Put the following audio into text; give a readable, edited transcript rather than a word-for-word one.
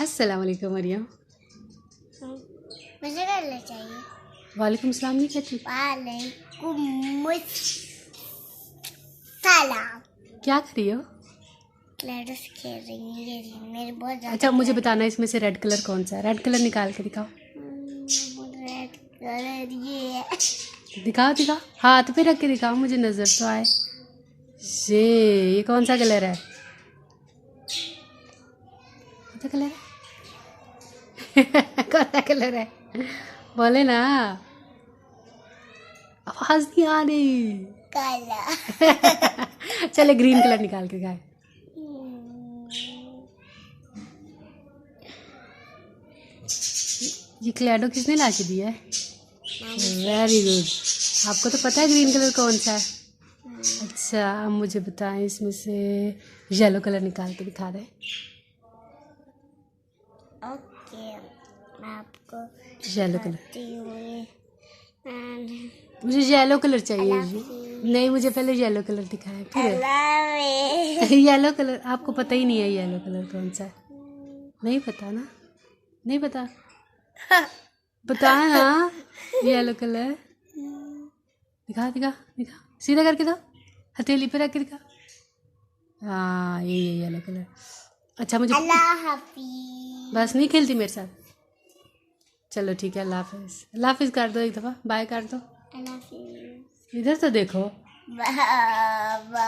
अस्सलाम वालेकुम मरियम। मुझे करना चाहिए। वालेकुम सलाम नहीं कहती। वालेकुम सलाम। क्या कर रही हो? क्लैडस खेल रही हूँ। ये मेरे बहुत ज़्यादा। अच्छा मुझे बताना इसमें से रेड कलर कौन सा है? रेड कलर निकाल के दिखाओ। रेड कलर ये है। दिखाओ दिखाओ, हाथ पे रख के दिखाओ, मुझे नजर तो आए। ये कौन सा कलर है? कौन सा कलर है? कौन सा कलर है? बोले ना, आवाज नहीं आ रही। काला। चले ग्रीन कलर निकाल के दिखाए। ये क्लैडो किसने ला के दिया है? Very good. आपको तो पता है ग्रीन कलर कौन सा है? अच्छा अब मुझे बताएं इसमें से येलो कलर निकाल के दिखा रहे। ओके मैं आपको येलो कलर, दिखाती हूँ ये। मुझे येलो कलर चाहिए जी। नहीं मुझे पहले येलो कलर दिखाया फिर येलो कलर। आपको पता ही नहीं है येलो कलर कौन सा है? नहीं पता ना? नहीं पता? बता ना। येलो कलर दिखा दिखा दिखा, सीधा करके दो, हथेली पे रख के दिखा। हाँ ये येलो कलर। अच्छा मुझे अल्लाह हाफिज। बस नहीं खेलती मेरे साथ? चलो ठीक है, अल्लाह हाफिज। अल्लाह हाफिज कर दो, एक दफ़ा बाय कर दो। अल्लाह हाफिज। इधर तो देखो। बाबा।